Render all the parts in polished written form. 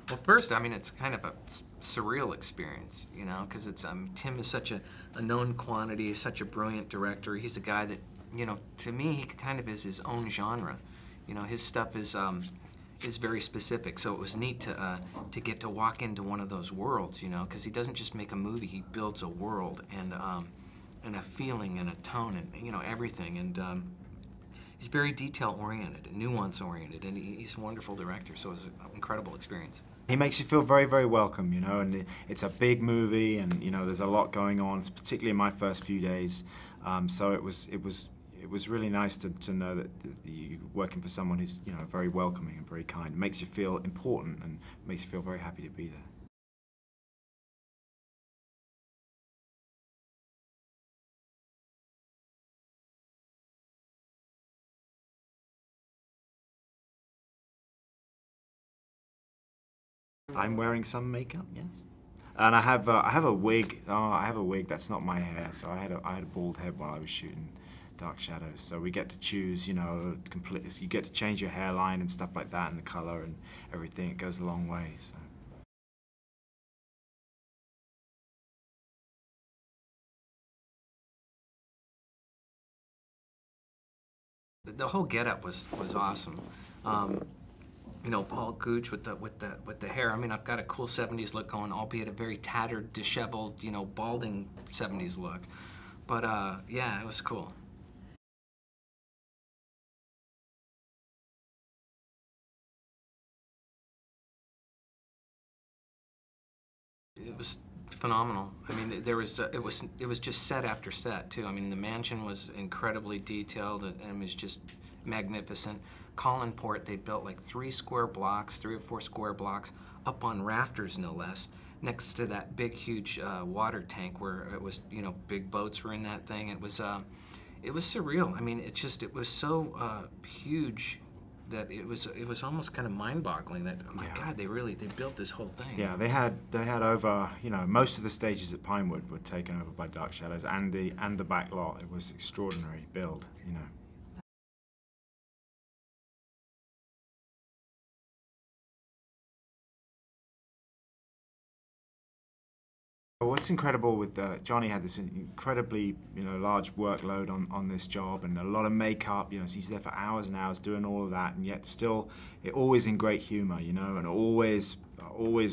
Well, first, I mean, it's kind of a surreal experience, you know, because it's Tim is such a known quantity, such a brilliant director. He's a guy that, you know, to me, he kind of is his own genre. You know, his stuff is very specific. So it was neat to get to walk into one of those worlds, you know, because he doesn't just make a movie; he builds a world and a feeling and a tone and, you know, everything. And he's very detail-oriented and nuance-oriented, and he's a wonderful director. So it was an incredible experience. He makes you feel very, very welcome, you know, and it's a big movie, and you know, there's a lot going on, particularly in my first few days. So it was really nice to know that you're working for someone who's, you know, very welcoming and very kind. It makes you feel important and makes you feel very happy to be there. I'm wearing some makeup, yes. And I have a wig. I have a wig that's not my hair. So I had a bald head while I was shooting Dark Shadows. So we get to choose, you know, completely. So you get to change your hairline and stuff like that, and the color and everything. It goes a long way. So. The whole getup was awesome. You know, Paul Gooch with the hair. I mean, I've got a cool '70s look going, albeit a very tattered, disheveled, you know, balding '70s look. But yeah, it was cool. It was phenomenal. I mean, there was it was just set after set too. I mean, the mansion was incredibly detailed and was just magnificent. Collinsport, they built like 3 or 4 square blocks up on rafters, no less, next to that big, huge water tank where it was, you know, big boats were in that thing. It was surreal. I mean, it was so huge that it was almost kind of mind-boggling that, oh my God, they built this whole thing. Yeah, they had over, you know, most of the stages at Pinewood were taken over by Dark Shadows, and the back lot. It was extraordinary build, you know. What's incredible with Jonny had this incredibly, you know, large workload on this job, and a lot of makeup. You know, so he's there for hours and hours doing all of that, and yet still, always in great humor, you know, and always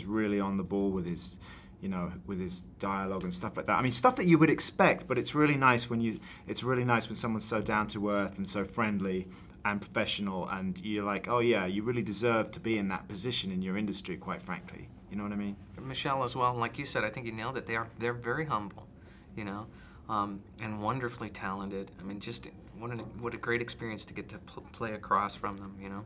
really on the ball with his, you know, with his dialogue and stuff like that. I mean, stuff that you would expect, but it's really nice when someone's so down to earth and so friendly and professional, and you're like, oh yeah, you really deserve to be in that position in your industry, quite frankly. You know what I mean? Michelle as well, and like you said, I think you nailed it. They're very humble, you know, and wonderfully talented. I mean, just what a great experience to get to play across from them, you know.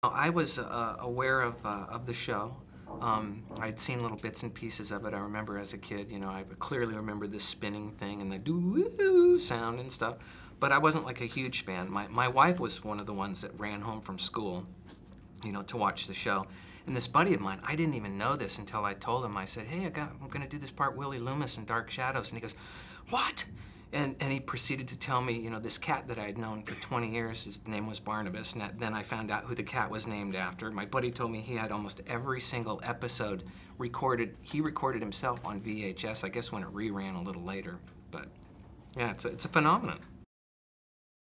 I was aware of the show. I'd seen little bits and pieces of it. I remember as a kid, you know, I clearly remember the spinning thing and the doo-woo sound and stuff, but I wasn't like a huge fan. My wife was one of the ones that ran home from school, you know, to watch the show. And this buddy of mine, I didn't even know this until I told him. I said, hey, I'm gonna do this part Willie Loomis in Dark Shadows. And he goes, what? And he proceeded to tell me, you know, this cat that I had known for 20 years, his name was Barnabas, and then I found out who the cat was named after. My buddy told me he had almost every single episode recorded. He recorded himself on VHS, I guess when it reran a little later. But yeah, it's a phenomenon.